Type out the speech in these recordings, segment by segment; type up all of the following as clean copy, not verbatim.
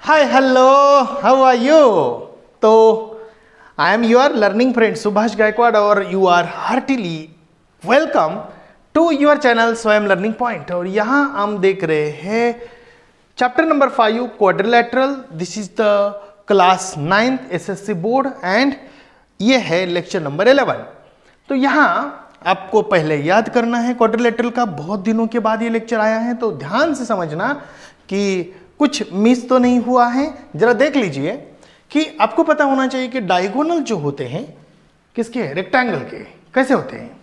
Hi, hello, how are you? तो I am your learning friend Subhash Gaekwad और you are heartily welcome to your channel स्वयं learning point. और यहाँ हम देख रहे हैं chapter number 5 quadrilateral. This is the class 9th SSC board and ये है लेक्चर नंबर 11। तो यहाँ आपको पहले याद करना है क्वाड्रिलेटरल का, बहुत दिनों के बाद ये लेक्चर आया है तो ध्यान से समझना कि कुछ मिस तो नहीं हुआ है। जरा देख लीजिए कि आपको पता होना चाहिए कि डायगोनल जो होते हैं किसके, रेक्टेंगल के, कैसे होते हैं,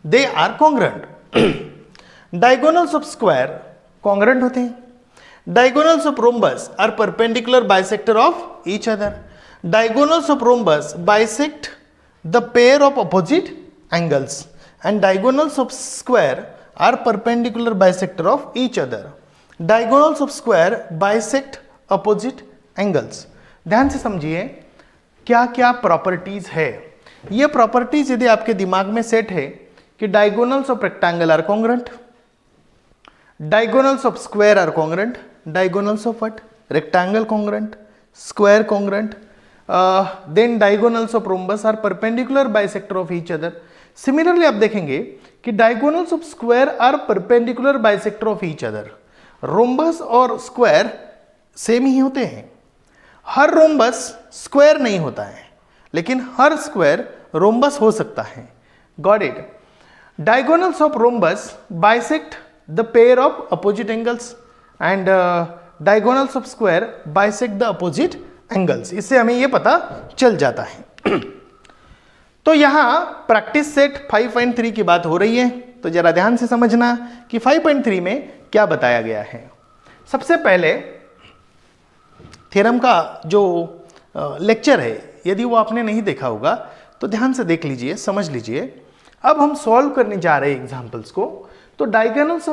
they are congruent. Diagonals of square congruent होते हैं। Diagonals of rhombus are perpendicular bisector of each other. Diagonals of rhombus bisect the pair of opposite angles and diagonals of square are perpendicular bisector of each other. Diagonals of square bisect opposite angles. ध्यान से समझिए क्या क्या properties है। ये properties यदि आपके दिमाग में सेट है कि diagonals of rectangle are congruent, diagonals of square are congruent, diagonals of what, rectangle congruent, square congruent, then diagonals of rhombus are perpendicular bisector of each other. Similarly आप देखेंगे कि diagonals of square are perpendicular bisector of each other. Rhombus और square same ही होते हैं। हर rhombus square नहीं होता है लेकिन हर स्क्वायर रोम्बस हो सकता है। Got it. Diagonals of rhombus bisect the pair of opposite angles and diagonals of square bisect the opposite angles. इससे हमें यह पता चल जाता है। तो यहां प्रैक्टिस सेट 5.3 की बात हो रही है तो जरा ध्यान से समझना कि 5.3 में क्या बताया गया है। सबसे पहले थ्योरम का जो लेक्चर है यदि वो आपने नहीं देखा होगा तो ध्यान से देख लीजिए, समझ लीजिए। अब हम सॉल्व करने जा रहे हैं एग्जांपल्स को। तो diagonals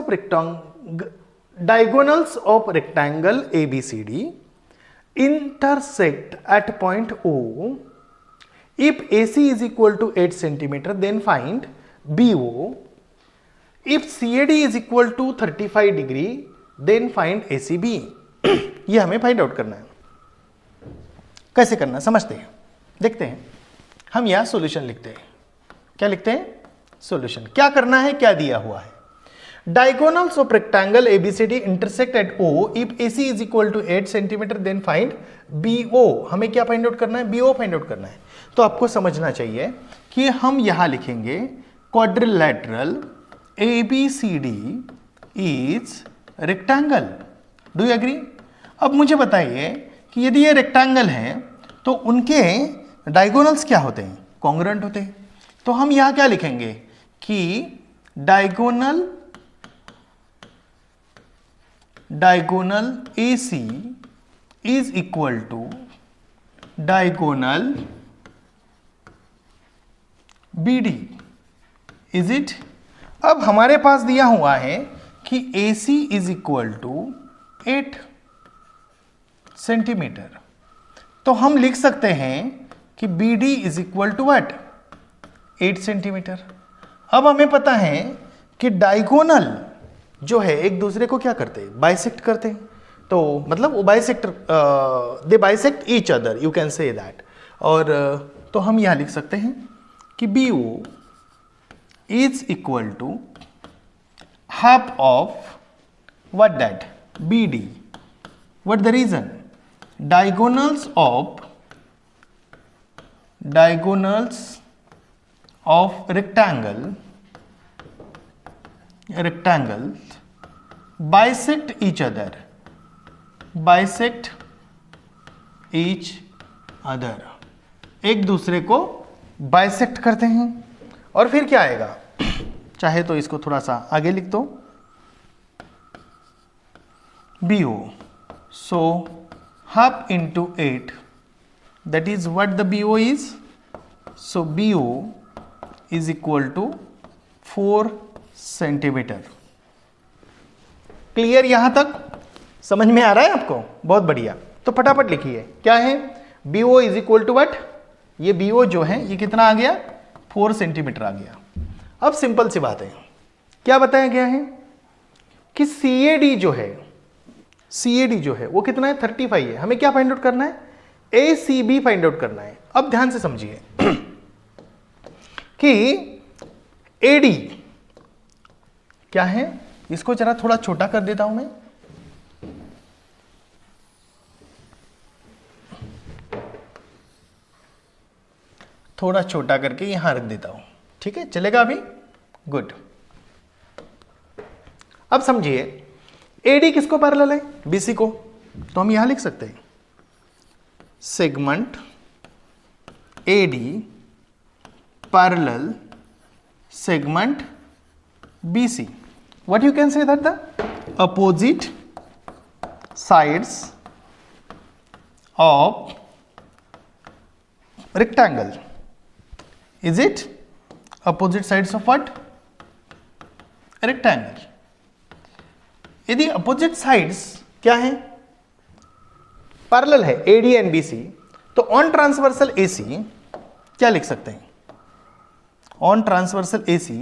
of rectangle ABCD intersect at point O. If AC is equal to 8 centimeter, then find BO. If CAD is equal to 35 degree, then find ACB. ये हमें फाइंड आउट करना है। कैसे करना समझते हैं, देखते हैं। हम यहाँ सॉल्यूशन लिखते हैं। क्या लिखते हैं? सॉल्यूशन। क्या करना है, क्या दिया हुआ है। Diagonals of rectangle ABCD intersect at O if AC is equal to 8 centimeter, then find BO. हमें क्या फाइंड आउट करना है? BO फाइंड आउट करना है। तो आपको समझना चाहिए कि हम यहां लिखेंगे quadrilateral ABCD is rectangle. Do you agree? अब मुझे बताइए कि यदि ये रेक्टेंगल है तो उनके डायगोनल्स क्या होते हैं? कॉन्ग्रुएंट होते हैं। तो हम यहां क्या लिखेंगे कि diagonal AC is equal to diagonal BD. Is it? अब हमारे पास दिया हुआ है कि AC is equal to 8 centimetre. तो हम लिख सकते हैं कि BD is equal to what? 8 centimetre. अब हमें पता है कि डायगोनल जो है एक दूसरे को क्या करते हैं? बाइसेक्ट करते हैं। तो मतलब वो they bisect each other, you can say that. और तो हम यहां लिख सकते हैं कि BO is equal to half of what that? BD. What the reason? Diagonals of rectangles bisect each other. एक दूसरे को बाइसेक्ट करते हैं। और फिर क्या आएगा? चाहे तो इसको थोड़ा सा आगे लिख दो, BO. So half into 8, that is what the BO is. So BO is equal to 4 centimetre. Clear? यहां तक समझ में आ रहा है आपको? बहुत बढ़िया। तो फटाफट लिखिए क्या है? BO is equal to what? ये BO जो है ये कितना आ गया? 4 सेंटीमीटर आ गया। अब सिंपल सी बात है, क्या बताया गया है कि CAD जो है CAD जो है वो कितना है 35 है। हमें क्या फाइंड आउट करना है, ACB फाइंड आउट करना है। अब ध्यान से समझिए कि AD क्या है, इसको जरा थोड़ा छोटा कर देता हूं मैं, थोड़ा छोटा करके यहां रख देता हूं, ठीक है, चलेगा अभी, गुड। अब समझिए AD किसको पैरेलल है, BC को, तो हम यहां लिख सकते हैं segment AD parallel segment BC. What you can say that the opposite sides of rectangle. Is it opposite sides of what? Rectangle. यदि opposite sides क्या है, पैरेलल है AD and BC, तो on transversal AC क्या लिख सकते हैं, on transversal AC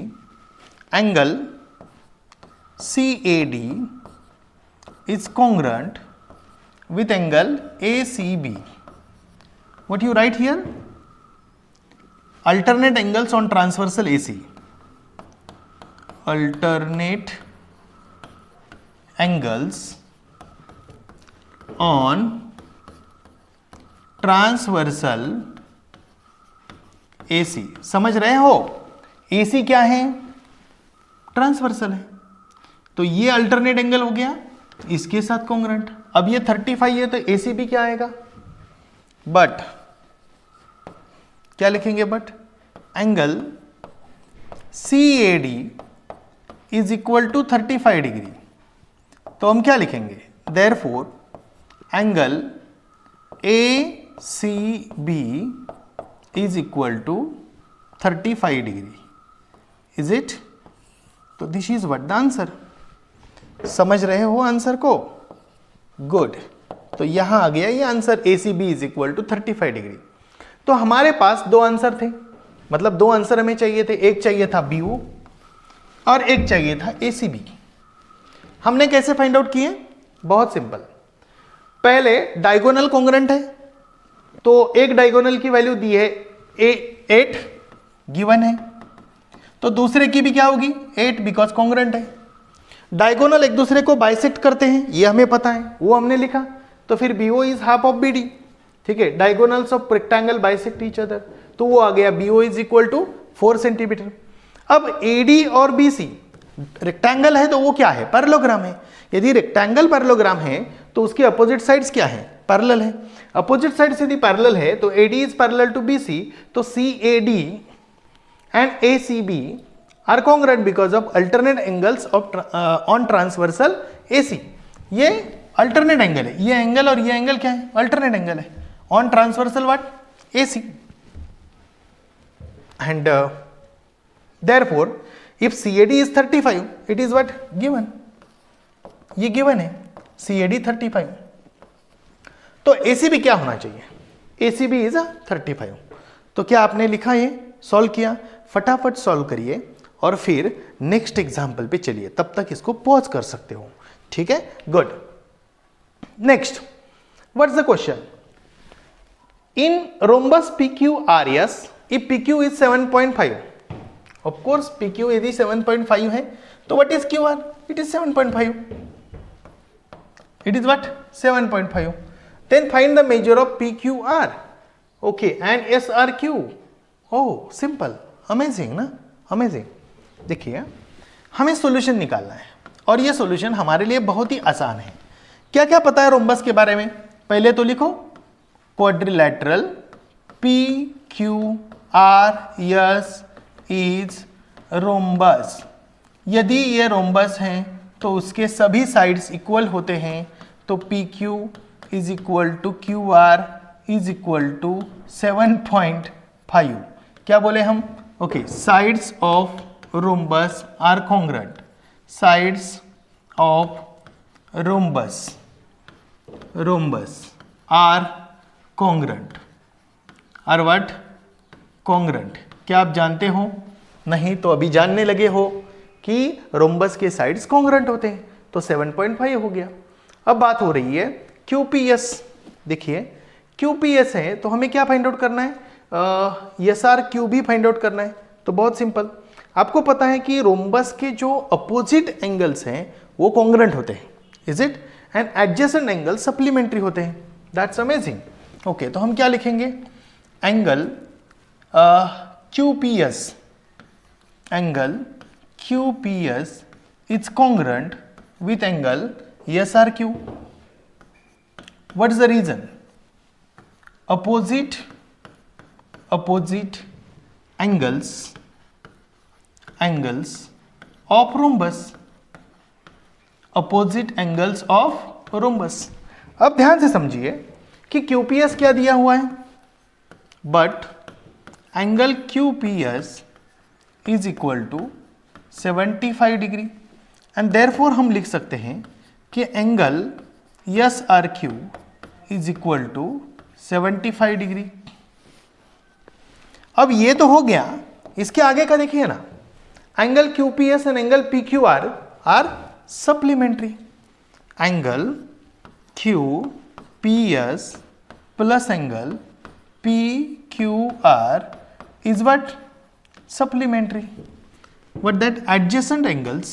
angle CAD is congruent with angle ACB. What you write here? Alternate angles on transversal AC. Alternate angles on transversal AC. समझ रहे हो, AC क्या है, ट्रांसवर्सल है, तो ये अल्टरनेट एंगल हो गया इसके साथ कॉन्ग्रुएंट। अब ये 35 है तो ACB क्या आएगा, बट क्या लिखेंगे, but angle CAD is equal to 35 degree, तो हम क्या लिखेंगे, therefore angle ACB is equal to 35 degree, is it, तो this is what the answer. समझ रहे हो आंसर को, गुड। तो यहां आ गया ये answer, ACB is equal to 35 degree. तो हमारे पास दो आंसर थे, मतलब दो आंसर हमें चाहिए थे, एक चाहिए था BO और एक चाहिए था ACB। हमने कैसे फाइंड आउट किए, बहुत सिंपल, पहले डायगोनल कॉन्ग्रुएंट है, तो एक डायगोनल की वैल्यू दी है 8 गिवन है, तो दूसरे की भी क्या होगी 8 बिकॉज कॉन्ग्रुएंट है। डायगोनल एक दूसरे को बाइसेक्ट करते हैं, ये हमें पता है, वो हमने लिखा, तो फिर BO is half of BD, ठीक है, diagonals of rectangle bisect each other, तो वो आ गया BO is equal to 4 centimetre. अब AD और BC रेक्टेंगल है तो वो क्या है, पैरेललोग्राम है। यदि रेक्टेंगल पैरेललोग्राम है तो उसके अपोजिट साइड्स क्या है, पैरेलल है। अपोजिट साइड्स यदि पैरेलल है तो AD is parallel to BC, तो CAD and ACB are congruent because of alternate angles of on transversal AC. ये alternate angle है, ये एंगल और ये एंगल क्या है, alternate एंगल है on transversal what, AC. And therefore if CAD is 35, it is what, given, ये given है CAD 35, तो ACB क्या होना चाहिए, ACB is 35। तो क्या आपने लिखा, ये सॉल्व किया, फटाफट सॉल्व करिए और फिर नेक्स्ट एग्जाम्पल पे चलिए, तब तक इसको पॉज कर सकते हो, ठीक है, good. Next, what's the question, in rhombus PQRS if PQ is 7.5, of course PQ यदि 7.5 है तो what is QR, it is 7.5, it is what, 7.5, then find the measure of PQR, okay, and SRQ, oh simple, amazing ना, amazing. देखिए हमें solution निकालना है और ये सॉल्यूशन हमारे लिए बहुत ही आसान है। क्या क्या पता है रोम्बस के बारे में, पहले तो लिखो, क्वाड्रिलेटरल PQRS इज रोम्बस। यदि ये रोम्बस हैं तो उसके सभी साइड्स इक्वल होते हैं, तो PQ is equal to QR is equal to 7.5। क्या बोले हम, okay, sides of rhombus are congruent, sides of rhombus are congruent, are what, congruent. क्या आप जानते हो, नहीं तो अभी जानने लगे हो कि रोम्बस के साइड्स कॉन्ग्रुएंट होते हैं, तो 7.5 हो गया। अब बात हो रही है QPS। देखिए QPS है तो हमें क्या फाइंड आउट करना है, SRQ भी फाइंड आउट करना है। तो बहुत सिंपल, आपको पता है कि रोम्बस के जो अपोजिट एंगल्स हैं वो कॉन्ग्रुएंट होते हैं, is it, and adjacent angle supplementary होते हैं। That's amazing. ओके, तो हम क्या लिखेंगे, angle QPS, angle QPS is congruent with angle SRQ. What is the reason? Opposite angles of rhombus, opposite angles of rhombus. अब ध्यान से समझिए कि QPS क्या दिया हुआ है, but angle QPS is equal to 75 degree, and therefore हम लिख सकते हैं कि angle SRQ is equal to 75 degree. अब ये तो हो गया, इसके आगे का देखिए ना, angle QPS and angle PQR are supplementary. Angle QPS plus angle PQR is what? Supplementary. What that? Adjacent angles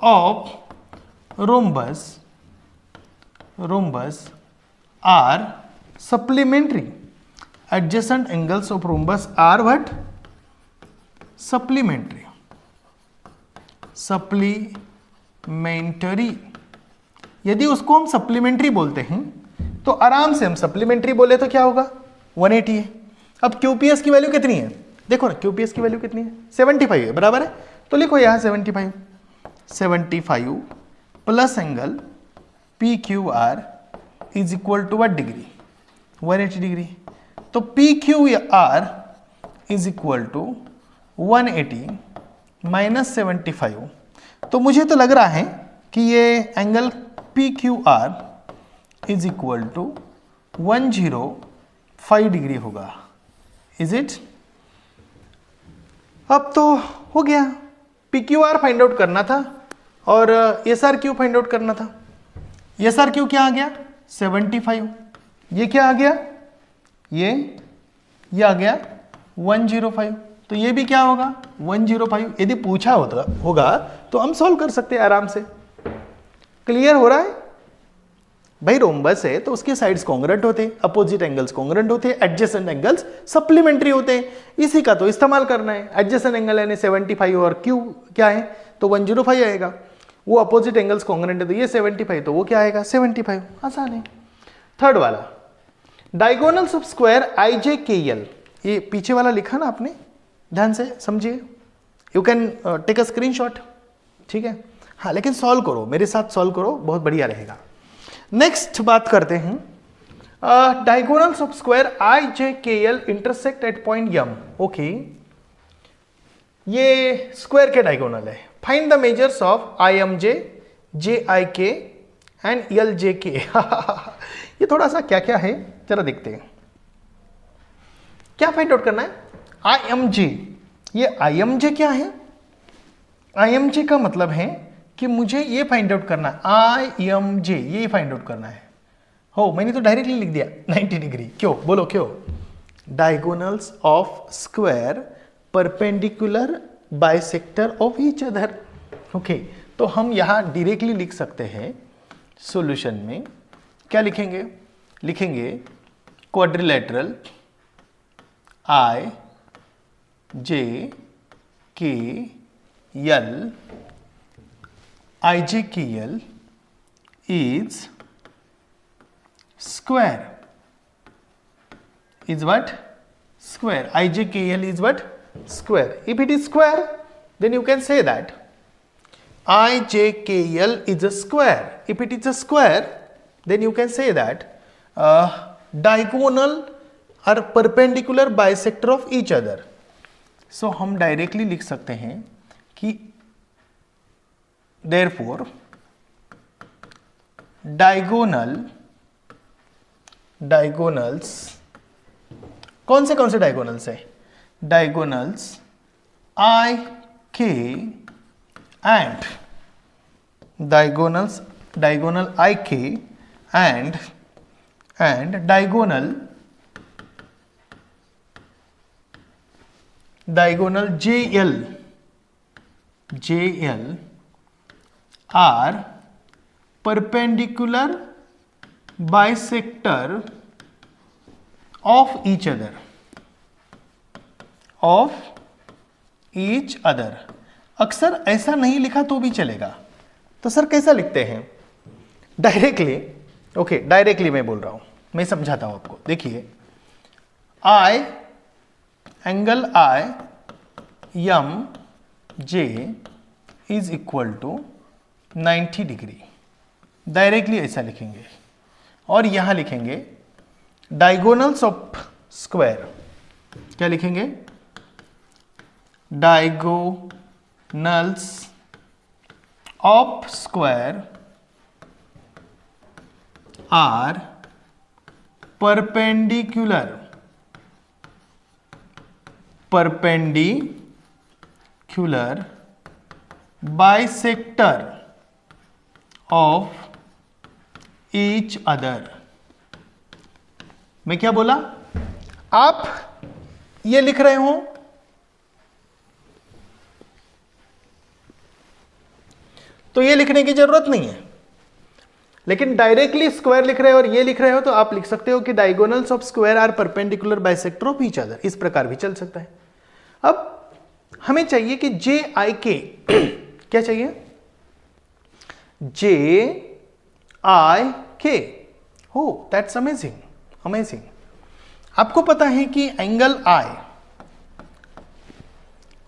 of rhombus are supplementary. Adjacent angles of rhombus are what? Supplementary. यदि उसको हम सप्लीमेंट्री बोलते हैं तो आराम से हम supplementary बोले तो क्या होगा, 180 है। अब QPS की वैल्यू कितनी है, देखो ना, QPS की वैल्यू कितनी है, 75 है, बराबर है। तो लिखो यहाँ 75 plus angle PQR is equal to what degree, 180 degree. तो PQR is equal to 180 minus 75। तो मुझे तो लग रहा है कि ये angle PQR is equal to 105 degree होगा, इज इट। अब तो हो गया, PQR फाइंड आउट करना था और SRQ फाइंड आउट करना था। SRQ क्या आ गया, 75। ये क्या आ गया, ये आ गया 105। तो ये भी क्या होगा, 105। यदि पूछा होगा तो हम सॉल्व कर सकते हैं आराम से। क्लियर हो रहा है भाई, रोम्बस है तो उसके साइड्स कॉन्ग्रुएंट होते हैं, अपोजिट एंगल्स कॉन्ग्रुएंट होते हैं, एडजेसेंट एंगल्स सप्लीमेंट्री होते हैं। इसी का तो इस्तेमाल करना है। एडजेसेंट एंगल यानी 75 और Q क्या है, तो 105 आएगा। वो अपोजिट एंगल्स कॉन्ग्रुएंट है तो ये 75, तो वो क्या आएगा, 75। आसान है। थर्ड वाला, डायगोनल्स ऑफ स्क्वायर IJKL। ये पीछे वाला लिखा ना आपने, ध्यान से समझिए। You can take a screenshot, ठीक है। हाँ, लेकिन सॉल्व करो, मेरे साथ सॉल्व करो, बहुत बढ़िया रहेगा। नेक्स्ट बात करते हैं, diagonals of square IJKL intersect at point M। Okay, ये स्क्वायर के डायगोनल है। Find the measures of IMJ, JIK and LJK। ये थोड़ा सा क्या क्या है जरा देखते हैं। क्या फाइंड आउट करना है, IMJ। ये IMJ क्या है, IMJ का मतलब है कि मुझे ये फाइंड आउट करना है, IMJ ये फाइंड आउट करना है। हो, मैंने तो डायरेक्टली लिख दिया 90 डिग्री। क्यों, बोलो क्यों, diagonals of square perpendicular bisector of each other. Okay, तो हम यहां डायरेक्टली लिख सकते हैं सॉल्यूशन में। क्या लिखेंगे, लिखेंगे quadrilateral IJKL is square, is what, square. IJKL is what, square. If it is square, then you can say that IJKL is a square. If it is a square, then you can say that diagonal are perpendicular bisector of each other. So हम directly लिख सकते हैं कि therefore diagonals कौन से diagonals है, diagonals IJKL K and diagonal IK and diagonal JL are perpendicular bisector of each other. अक्सर ऐसा नहीं लिखा तो भी चलेगा, तो सर कैसा लिखते हैं? डायरेक्टली, ओके डायरेक्टली मैं बोल रहा हूं, मैं समझाता हूं आपको। देखिए angle I M J is equal to 90 degree, directly ऐसा लिखेंगे। और यहां लिखेंगे डायगोनल्स ऑफ स्क्वायर, क्या लिखेंगे? Diagonals of square are perpendicular bisector of each other. मैं क्या बोला? आप ये लिख रहे हो तो ये लिखने की जरूरत नहीं है, लेकिन डायरेक्टली स्क्वायर लिख रहे हो और ये लिख रहे हो तो आप लिख सकते हो कि diagonals of square are perpendicular bisector of each other. इस प्रकार भी चल सकता है। अब हमें चाहिए कि जे आई के क्या चाहिए? जे आई के हो, दैट्स अमेजिंग। आपको पता है कि angle I,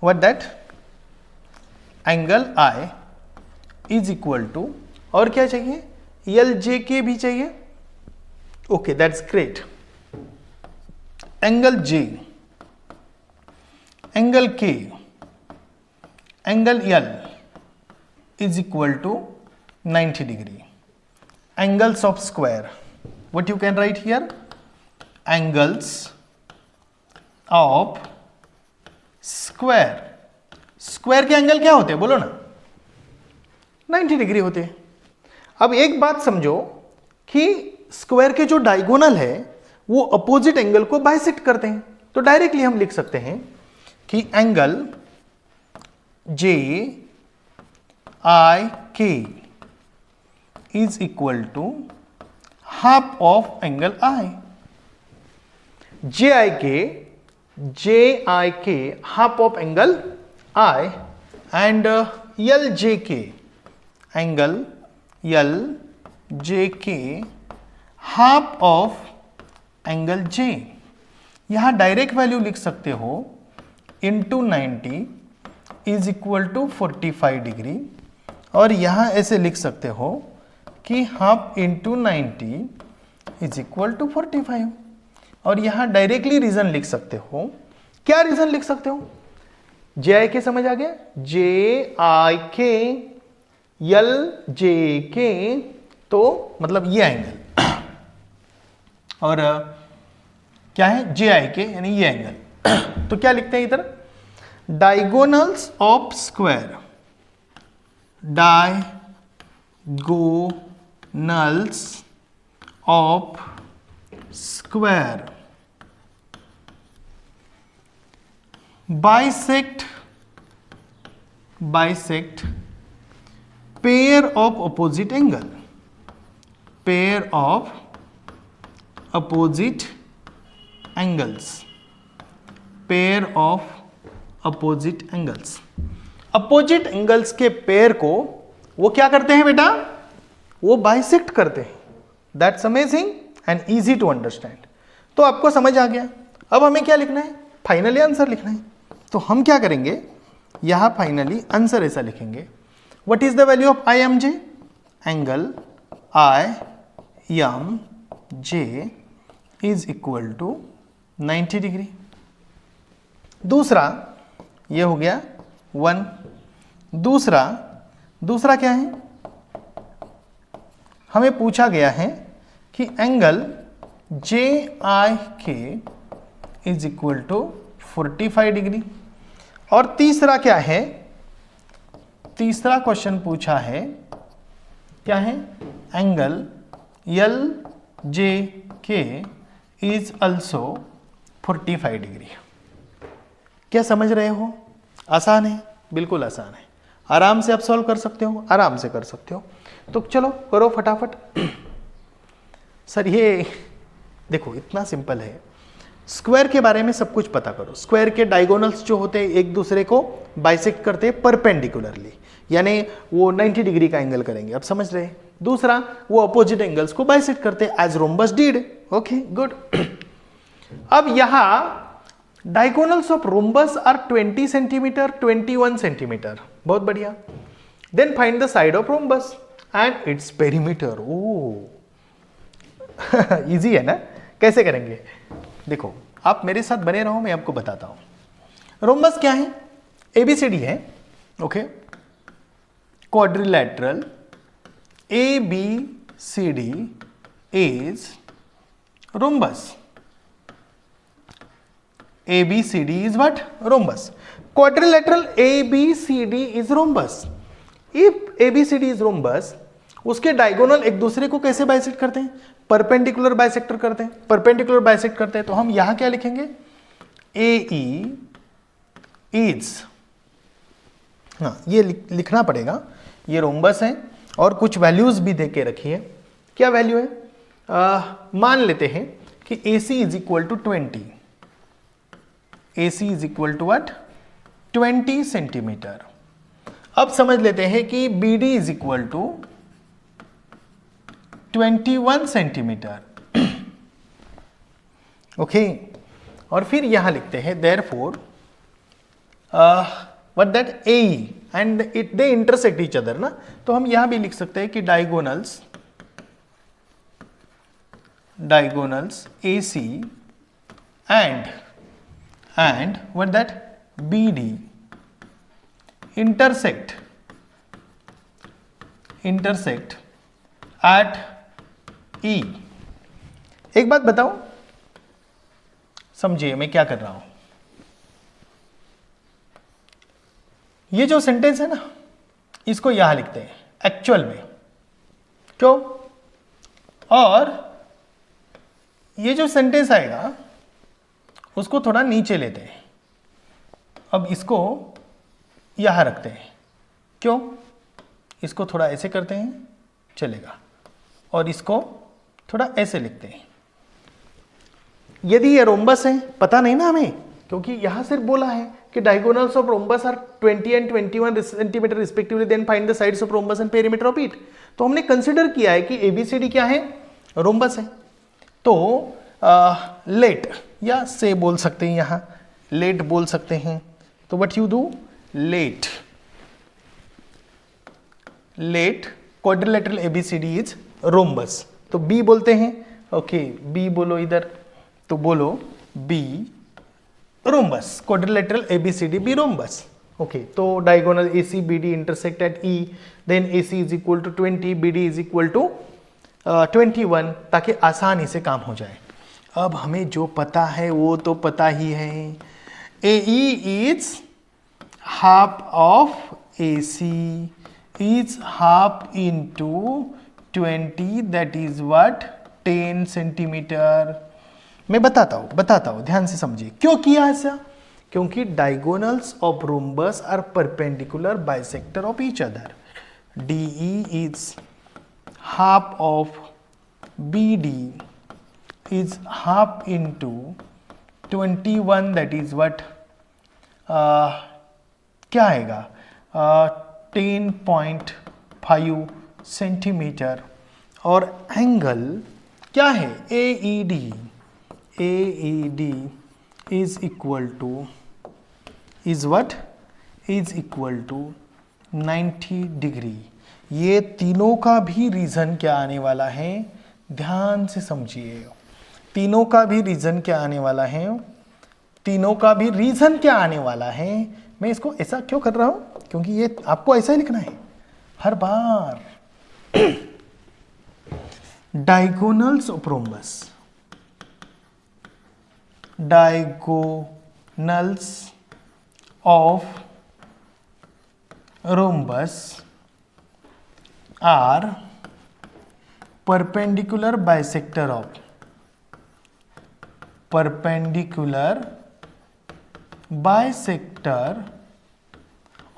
what that? Angle I is equal to, और क्या चाहिए? एल जे के भी चाहिए। Okay that's great. Angle J, angle K, angle L is equal to 90 degree. Angles of square, what you can write here? Angles of square. Square के angle क्या होते हैं बोलो ना? 90 डिग्री होते हैं। अब एक बात समझो कि स्क्वायर के जो डायगोनल है वो अपोजिट एंगल को बाइसेक्ट करते हैं, तो डायरेक्टली हम लिख सकते हैं कि angle J I K is equal to half of angle I. J I K half of angle I and L J K angle L J के हाफ ऑफ एंगल जे। यहां डायरेक्ट वैल्यू लिख सकते हो into 90 is equal to 45 degree, और यहां ऐसे लिख सकते हो कि half into 90 is equal to 45, और यहां डायरेक्टली रीजन लिख सकते हो। क्या रीजन लिख सकते हो? जे आई के समझ आ गया? जे आई के एल जे के, तो मतलब ये एंगल, और क्या है? जे आई के यानी ये एंगल। तो क्या लिखते हैं इधर? Diagonals of square, diagonals of square bisect pair of opposite angle, pair of opposite angles, pair of opposite angles. Opposite angles के पेयर को वो क्या करते हैं बेटा? वो बाइसेक्ट करते हैं। That's amazing and easy to understand. तो आपको समझ आ गया। अब हमें क्या लिखना है? फाइनली आंसर लिखना है। तो हम क्या करेंगे? यहां फाइनली आंसर ऐसा लिखेंगे, what is the value of I M J? Angle I M J is equal to 90 degree. दूसरा ये हो गया 1। दूसरा क्या है? हमें पूछा गया है कि angle J I K is equal to 45 degree. और तीसरा क्या है? तीसरा क्वेश्चन पूछा है, क्या है? एंगल एल जे के इज ऑल्सो 45 डिग्री। क्या समझ रहे हो? आसान है, बिल्कुल आसान है, आराम से आप सॉल्व कर सकते हो, आराम से कर सकते हो। तो चलो करो फटाफट। सर ये देखो इतना सिंपल है, स्क्वायर के बारे में सब कुछ पता करो। स्क्वायर के डायगोनल्स जो होते हैं एक दूसरे को बाइसेक्ट करते हैं परपेंडिकुलरली, यानी वो 90 डिग्री का एंगल करेंगे, अब समझ रहे हैं। दूसरा, वो अपोजिट एंगल्स को बाइसेक्ट करते हैं as rhombus did. Okay good. अब यहां diagonals of rhombus are 20 centimetre, 21 centimetre, बहुत बढ़िया। Then find the side of rhombus and its perimeter. Oh easy है ना? कैसे करेंगे? देखो आप मेरे साथ बने रहो, मैं आपको बताता हूं। रोम्बस क्या है? एबीसीडी है। Okay, quadrilateral ABCD is rhombus. ABCD is what? Rhombus. Quadrilateral ABCD is rhombus. If ABCD is rhombus, उसके डायगोनल एक दूसरे को कैसे बाइसेक्ट करते हैं? परपेंडिकुलर बाइसेक्टर करते हैं। परपेंडिकुलर बाइसेक्ट करते हैं तो हम यहां क्या लिखेंगे? AE is, हाँ ये लिखना पड़ेगा। ये रोम्बस है और कुछ वैल्यूज भी दे के रखी है। क्या वैल्यू है? मान लेते हैं कि AC is equal to 20। AC is equal to what? 20 centimetre. अब समझ लेते हैं कि BD is equal to 21 centimetre. Okay, और फिर यहां लिखते हैं therefore what that AE and it they intersect each other ना, तो हम यहां भी लिख सकते हैं कि डायगोनल्स AC and what that BD intersect at E। एक बात बताओ, समझिए मैं क्या कर रहा हूं। ये जो सेंटेंस है ना, इसको यहां लिखते हैं एक्चुअल में, क्यों? और ये जो सेंटेंस आएगा उसको थोड़ा नीचे लेते हैं। अब इसको यहां रखते हैं, क्यों? इसको थोड़ा ऐसे करते हैं, चलेगा, और इसको थोड़ा ऐसे लिखते हैं। यदि ये रोम्बस है, पता नहीं ना हमें, क्योंकि यहां सिर्फ बोला है कि diagonals of rhombus are 20 and 21 centimetre respectively, then find the sides of rhombus and perimeter of it. तो हमने कंसीडर किया है कि एबीसीडी क्या है? रोम्बस है। तो लेट या से बोल सकते हैं, यहां लेट बोल सकते हैं। तो what you do? Let quadrilateral ABCD is rhombus. तो बी बोलते हैं। ओके, बी बोलो इधर, तो बोलो be rhombus, quadrilateral ABCD be rhombus. Okay, तो diagonal AC BD intersect at E, then AC is equal to 20, BD is equal to 21, ताकि आसानी से काम हो जाए। अब हमें जो पता है वो तो पता ही है। AE is half of AC is half into 20, that is what? 10 centimetre. मैं बताता हूं, ध्यान से समझिए क्यों किया ऐसा। क्योंकि diagonals of rhombus are perpendicular bisector of each other. DE is half of BD is half into 21, that is what? क्या आएगा? 10.5 सेंटीमीटर। और एंगल क्या है? AED is equal to is what? Is equal to 90 degree. ये तीनों का भी reason क्या आने वाला है? ध्यान से समझिए, तीनों का भी रीजन क्या आने वाला है? तीनों का भी रीजन क्या आने वाला है? मैं इसको ऐसा क्यों कर रहा हूं? क्योंकि ये आपको ऐसा ही लिखना है हर बार। Diagonals of rhombus, diagonals of rhombus are perpendicular bisector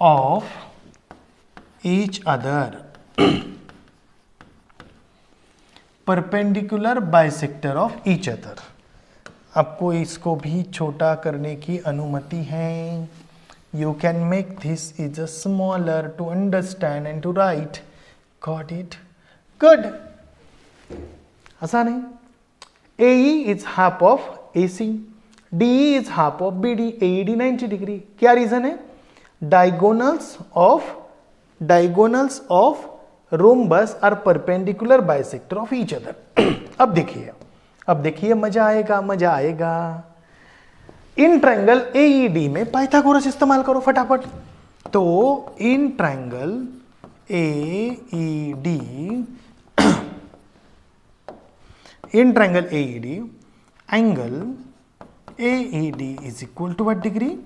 of each other. Perpendicular bisector of each other. आपको इसको भी छोटा करने की अनुमति है. You can make this is a smaller to understand and to write. Got it? Good. आसान है. AE is half of AC, DE is half of BD, AED 90 degree. क्या रीजन है? Diagonals of rhombus are perpendicular bisector of each other. अब देखिए मजा आएगा. In triangle AED में Pythagoras इस्तेमाल करो फटाफट. तो in triangle AED angle AED is equal to what degree?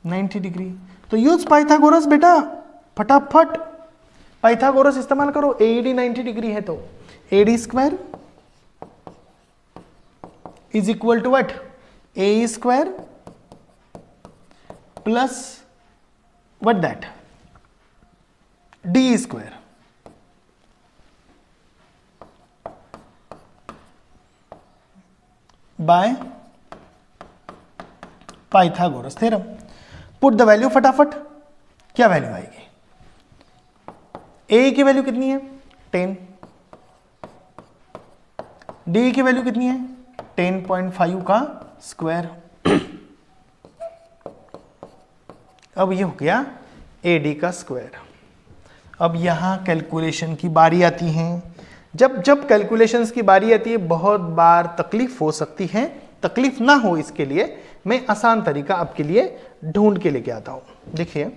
90 degree. तो यूज पाइथागोरस बेटा, फटाफट पाइथागोरस इस्तेमाल करो. AED 90 डिग्री है तो AD square is equal to what? AE square plus what that? DE square. By Pythagoras theorem. Put the value फटाफट. क्या value आएगी? ए की वैल्यू कितनी है? 10. डी की वैल्यू कितनी है? 10.5 का स्क्वायर. अब ये हो गया AD का स्क्वायर. अब यहां कैलकुलेशन की बारी आती है. जब कैलकुलेशंस की बारी आती है बहुत बार तकलीफ हो सकती है. तकलीफ ना हो इसके लिए मैं आसान तरीका आपके लिए ढूंढ के लेके आता हूं. देखिए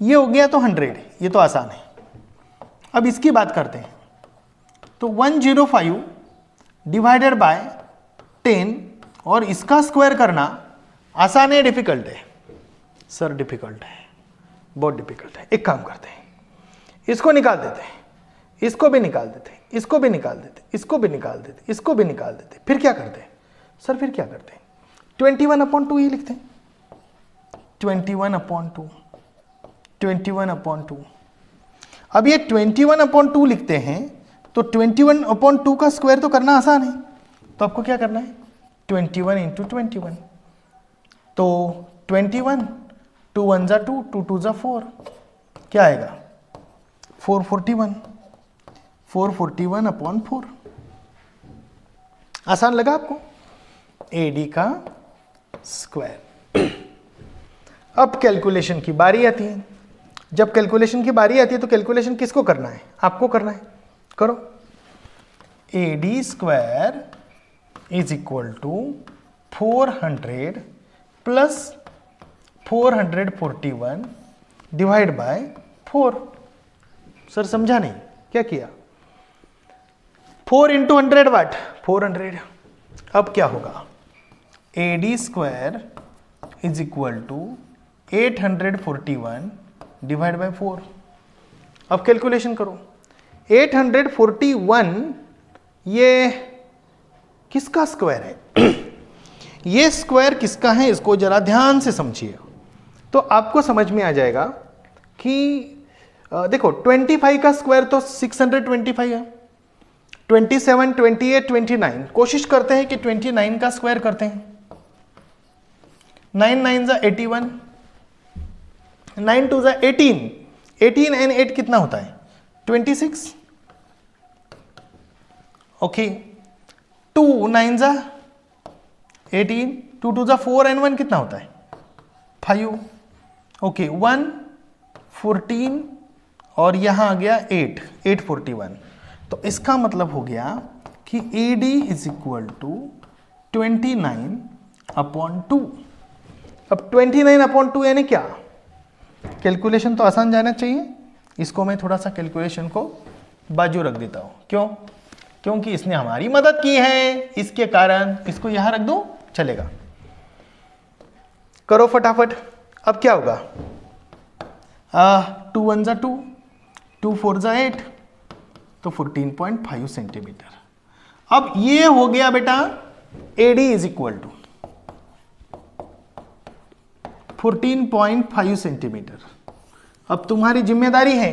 ये हो गया तो 100, ये तो आसान है. अब इसकी बात करते हैं. तो 105 डिवाइडेड बाय 10 और इसका स्क्वायर करना आसान है डिफिकल्ट है? सर डिफिकल्ट है, बहुत डिफिकल्ट है. एक काम करते हैं, इसको निकाल देते हैं, इसको भी निकाल देते हैं, इसको भी निकाल देते, इसको भी निकाल देते, इसको भी निकाल देते. फिर क्या करते हैं सर? फिर क्या करते हैं? 21/2 ही लिखते हैं. 21/2. अब ये 21/2 लिखते हैं तो 21/2 का स्क्वायर तो करना आसान है. तो आपको क्या करना है? 21 × 21. तो 21, 2 1 = 2, 2 2 = 4. क्या आएगा? 441. 441/4. आसान लगा आपको? AD का स्क्वायर. अब कैलकुलेशन की बारी आती है. जब कैलकुलेशन की बारी आती है तो कैलकुलेशन किसको करना है? आपको करना है. करो. AD square is equal to 400 प्लस 441 डिवाइड बाय 4. सर समझा नहीं, क्या किया? 4 × 100 वाट? 400. अब क्या होगा? AD square is equal to 841 divide by 4. अब कैलकुलेशन करो. 841 ये किसका स्क्वायर है? ये स्क्वायर किसका है? इसको जरा ध्यान से समझिए तो आपको समझ में आ जाएगा कि देखो 25 का स्क्वायर तो 625 है. 27, 28, 29. कोशिश करते हैं कि 29 का स्क्वायर करते हैं. 9 9 = 81, 9 2 = 18. 18 and 8 कितना होता है? 26. ओके. 2 9 = 18, 2 2 = 4 and 1 कितना होता है? 5. ओके. 1 14 और यहां आ गया 8, 841. तो इसका मतलब हो गया कि AD इज इक्वल टू 29/2. अब 29/2 यानी क्या? कैलकुलेशन तो आसान जाना चाहिए. इसको मैं थोड़ा सा कैलकुलेशन को बाजू रख देता हूं. क्यों? क्योंकि इसने हमारी मदद की है, इसके कारण इसको यहां रख दो, चलेगा. करो फटाफट. अब क्या होगा? 2 1 जा 2, 2 4 जा 8, तो 14.5 सेंटीमीटर। अब ये हो गया बेटा AD is equal to 14.5 centimetre. अब तुम्हारी जिम्मेदारी है,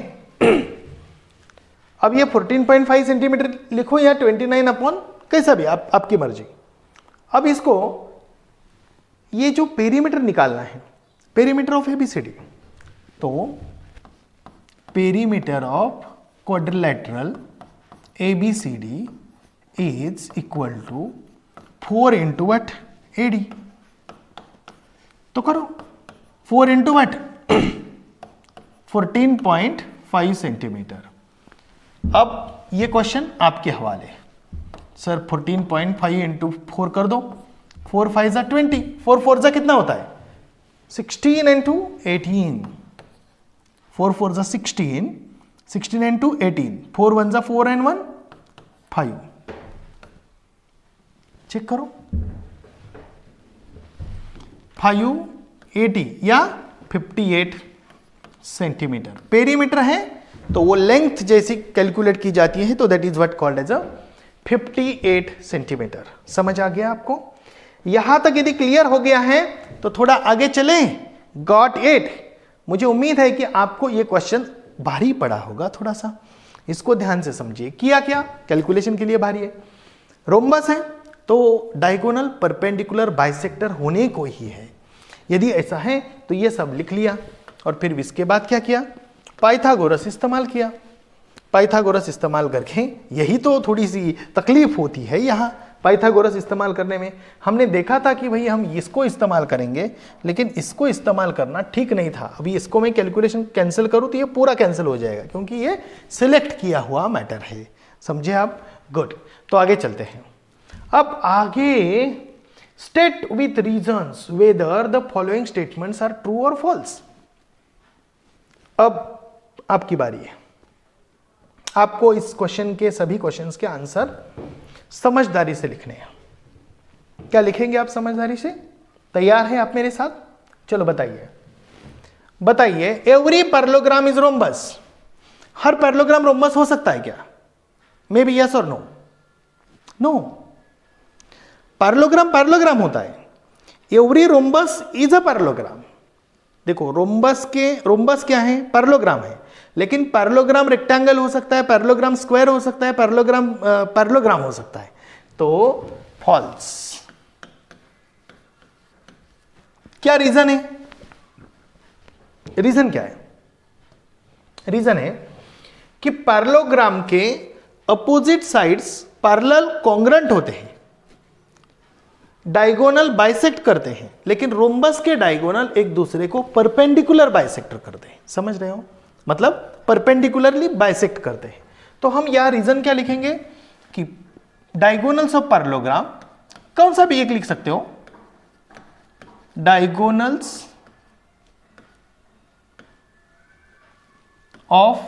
अब ये 14.5 सेंटीमीटर लिखो या 29 अपॉन कैसा भी, आपकी मर्जी। अब इसको ये जो पेरीमीटर निकालना है, पेरीमीटर ऑफ ABCD, तो perimeter of quadrilateral ABCD is equal to 4 into what AD। तो करो 4 इंटू वट 14.5 सेंटीमीटर। अब ये क्वेश्चन आपके हवाले। सर 14.5 इंटू 4 कर दो, 4 5 जा 20, 4 4 जा कितना होता है 16 इंटू 18, 4 4 जा 16, 16 इंटू 18, 4 1 जा 4 and 1 5। चेक करो 5 80 या 58 सेंटीमीटर पेरीमीटर है, तो वो लेंथ जैसी कैलकुलेट की जाती है, तो that is what called as a 58 centimetre. समझ आ गया आपको? यहां तक यदि क्लियर हो गया है तो थोड़ा आगे चलें। Got it? मुझे उम्मीद है कि आपको यह क्वेश्चन भारी पड़ा होगा थोड़ा सा, इसको ध्यान से समझिए। किया क्या? कैलकुलेशन के लिए भारी है। रोम्बस है तो डायगोनल परपेंडिकुलर बाइसेक्टर होने को ही है। यदि ऐसा है तो ये सब लिख लिया, और फिर इसके बाद क्या किया? पाइथागोरस इस्तेमाल किया। पाइथागोरस इस्तेमाल करके, यही तो थोड़ी सी तकलीफ होती है यहाँ पाइथागोरस इस्तेमाल करने में। हमने देखा था कि भाई हम इसको इस्तेमाल करेंगे, लेकिन इसको इस्तेमाल करना ठीक नहीं था। अभी इसको मैं कैलकुलेशन कैंसिल करूँ तो ये पूरा कैंसिल हो जाएगा, क्योंकि ये सिलेक्ट किया हुआ मैटर है। समझे आप? गुड। तो आगे चलते हैं। अब आगे, state with reasons whether the following statements are true और फॉल्स। अब आपकी बारी है। आपको इस क्वेश्चन के, सभी क्वेश्चंस के आंसर समझदारी से लिखने हैं। क्या लिखेंगे आप समझदारी से? तैयार है आप मेरे साथ? चलो बताइए। बताइए, every parallelogram is rhombus. Her parallelogram rhombus हो सकता है क्या? मे बी यस और नो? नो। पैरेललोग्राम पैरेललोग्राम होता है। Every rhombus is a parallelogram. देखो, रोम्बस क्या है? पैरेललोग्राम है। लेकिन पैरेललोग्राम रेक्टेंगल हो सकता है, पैरेललोग्राम स्क्वायर हो सकता है, पैरेललोग्राम हो सकता है। तो फॉल्स। क्या रीजन है? रीजन क्या है? रीजन है कि पैरेललोग्राम के अपोजिट साइड्स पैरेलल कॉन्ग्रुएंट होते हैं, डायगोनल बाइसेक्ट करते हैं, लेकिन रोम्बस के डायगोनल एक दूसरे को परपेंडिकुलर बाइसेक्ट करते हैं। समझ रहे हो? मतलब परपेंडिकुलरली बाइसेक्ट करते हैं। तो हम यहां रीजन क्या लिखेंगे कि डायगोनल्स ऑफ पैरेललोग्राम, कौन सा भी एक लिख सकते हो, diagonals of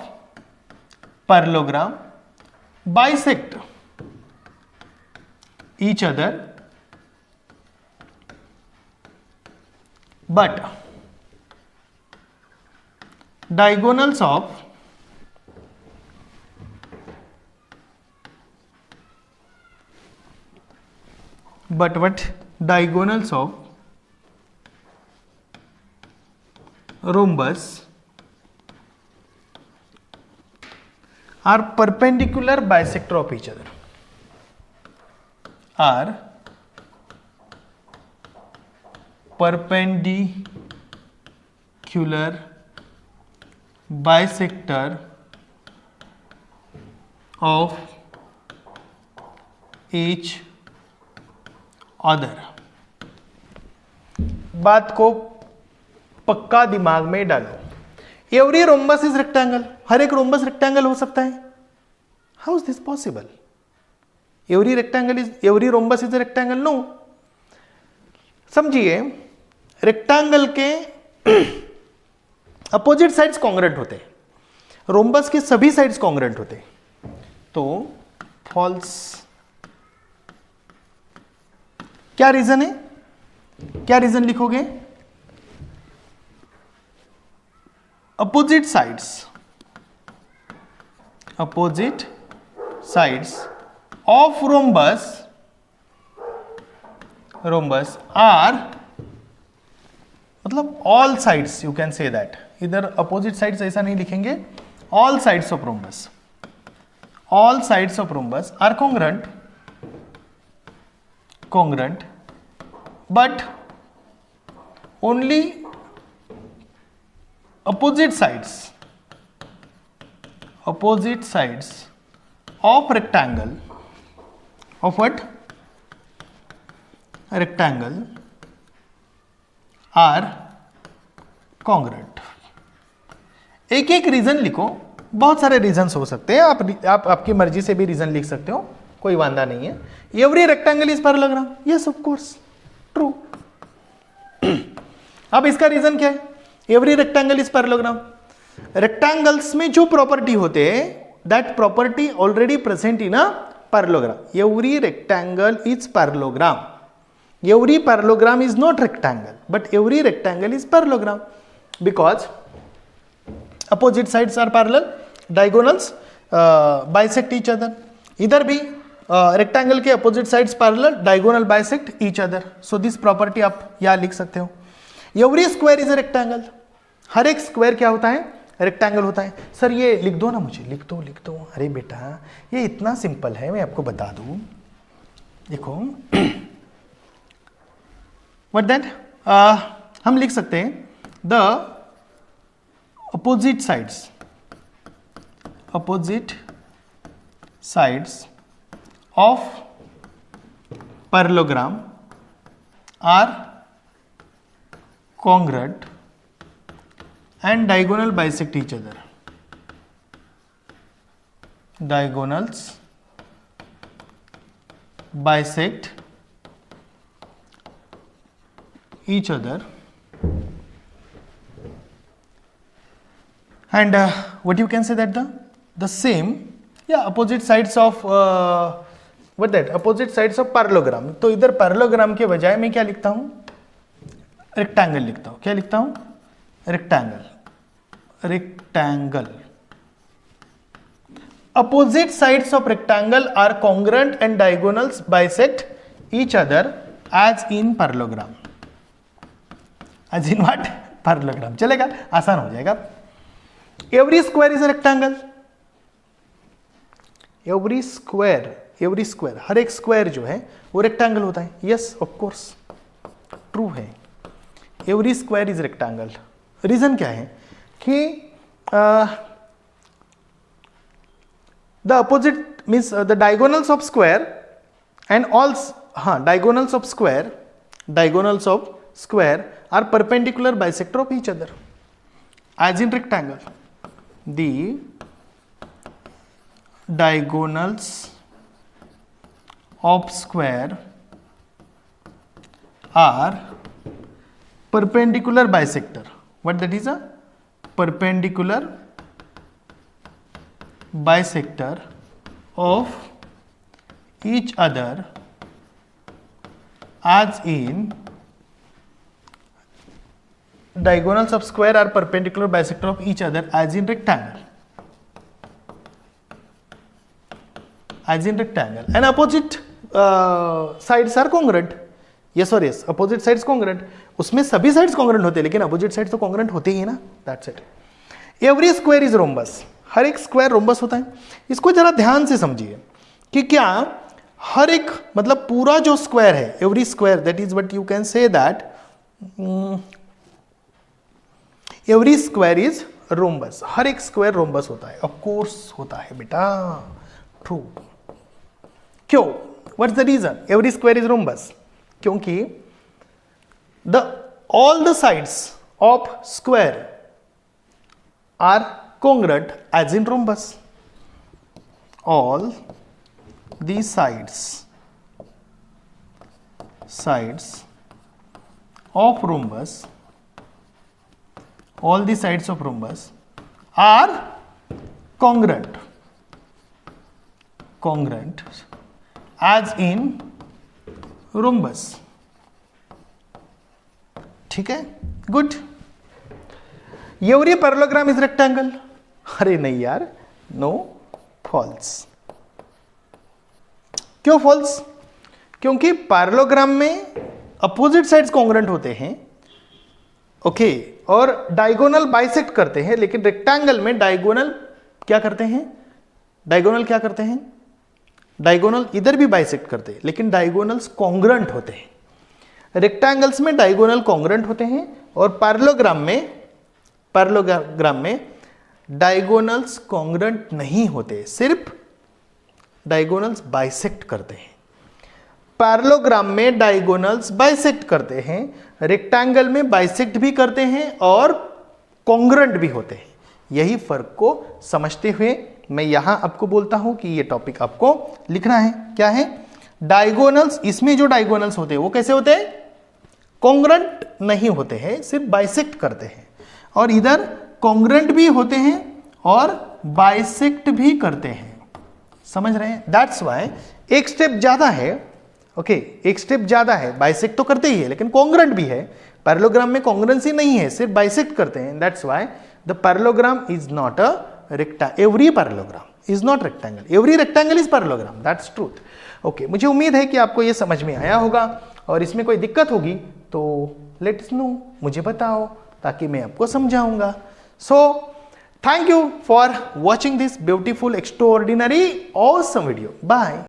parallelogram bisect each other, but diagonals of rhombus are perpendicular bisector of each other, are perpendicular bisector of each other। बात को पक्का दिमाग में डालो। Every rhombus is rectangle. हर एक रोम्बस रेक्टेंगल हो सकता है। How is this possible? Every rhombus is rectangle? No. समझिए, रेक्टेंगल के अपोजिट साइड्स कॉन्ग्रुएंट होते हैं, रोम्बस के सभी साइड्स कॉन्ग्रुएंट होते हैं, तो फॉल्स। क्या रीजन है? क्या रीजन लिखोगे? opposite sides of rhombus are, मतलब all sides, you can say that, इधर opposite sides ऐसा नहीं लिखेंगे, all sides of rhombus are congruent, but only opposite sides of rectangle, of what? Rectangle are congruent. एक एक reason लिखो, बहुत सारे रीजंस हो सकते हैं, आप आपकी मर्जी से भी रीजन लिख सकते हो, कोई वांदा नहीं है. Every rectangle is parallelogram, yes of course, true. अब इसका रीजन क्या है? Every rectangle is parallelogram. Rectangles में जो प्रॉपर्टी होते हैं, that property already present in a parallelogram. Every rectangle is parallelogram. Every parallelogram is not rectangle, but every rectangle is parallelogram because opposite sides are parallel, diagonals bisect each other. इधर भी rectangle के opposite sides parallel, diagonal bisect each other. So this property आप यहाँ लिख सकते हो. Every square is a rectangle. हर एक square क्या होता है? रेक्टेंगल होता है. सर ये लिख दो ना मुझे, लिख दो. अरे बेटा ये इतना सिंपल है, मैं आपको बता दूं. देखो what that हम लिख सकते हैं the opposite sides of parallelogram are congruent and diagonal bisect each other. Diagonals bisect each other, and what you can say that the same, yeah, opposite sides of what that opposite sides of parallelogram. तो इधर parallelogram के बजाय मैं क्या लिखता हूं? Rectangle लिखता हूं. क्या लिखता हूं? Rectangle. Opposite sides of rectangle are congruent and diagonals bisect each other as in parallelogram. As in what? Parallelogram. चलेगा, आसान हो जाएगा. Every square is a rectangle. Every square, हर एक स्क्वायर जो है वो रेक्टेंगल होता है. यस ऑफ कोर्स, ट्रू है. Every square is rectangle. Reason क्या है कि the opposite means the diagonals of square and all, diagonals of square are perpendicular bisector of each other as in rectangle. The diagonals of square are perpendicular bisector. What that is? A perpendicular bisector of each other as in diagonals of square are perpendicular bisector of each other as in rectangle. And opposite sides are congruent. Yes or yes? Opposite sides congruent. उसमें सभी sides congruent होते हैं, लेकिन opposite sides तो congruent होते ही है ना. That's it. Every square is rhombus. हर एक square rhombus होता है. इसको जरा ध्यान से समझिए कि क्या हर एक, मतलब पूरा जो square है, every square, that is what you can say that every square is rhombus. हर एक square rhombus होता है. Of course होता है बेटा. True. क्यों? What's the reason? Every square is rhombus. क्योंकि all the sides of square are congruent as in rhombus. All the sides of rhombus, all the sides of rhombus are congruent as in rhombus. ठीक है, good. Every parallelogram is rectangle. अरे नहीं यार, no, false. क्यों false? क्योंकि parallelogram में opposite sides congruent होते हैं, ओके, और डायगोनल बाइसेक्ट करते हैं, लेकिन रेक्टेंगल में डायगोनल क्या करते हैं? डायगोनल क्या करते हैं? डायगोनल इधर भी बाइसेक्ट करते हैं, लेकिन डायगोनल्स कॉन्ग्रुएंट होते हैं। रेक्टेंगल्स में डायगोनल कॉन्ग्रुएंट होते हैं और पैरेललोग्राम में डायगोनल्स कॉन्ग्रुएंट नहीं होते, सिर्फ डायगोनल्स बाइसेक्ट करते हैं। पैरेललोग्राम में डायगोनल्स बाइसेक्ट करते हैं, रेक्टेंगल में बाइसेक्ट भी करते हैं और कॉन्ग्रुएंट भी होते हैं। यही फर्क को समझते हुए मैं यहां आपको बोलता हूं कि ये टॉपिक आपको लिखना है। क्या है? डायगोनल्स, इसमें जो डायगोनल्स होते हैं वो कैसे होते हैं? कॉन्ग्रुएंट नहीं होते हैं, सिर्फ बाइसेक्ट करते हैं। और इधर कॉन्ग्रुएंट भी होते हैं और बाइसेक्ट भी करते हैं। समझ रहे हैं? दैट्स वाई एक स्टेप ज्यादा है, ओके, एक स्टेप ज्यादा है। बाइसेक्ट तो करते ही है, लेकिन कॉन्ग्रुएंट भी है। पैरेललोग्राम में कॉन्ग्रुएंसी नहीं है, सिर्फ बाइसेक्ट करते हैं। That's why the parallelogram is not a rectangle. Every parallelogram is not rectangle, every rectangle is parallelogram. That's truth. Okay, मुझे उम्मीद है कि आपको यह समझ में आया होगा, और इसमें कोई दिक्कत होगी तो लेट्स नो, मुझे बताओ, ताकि मैं आपको समझाऊंगा। So thank you for watching this beautiful, extraordinary, awesome video. Bye.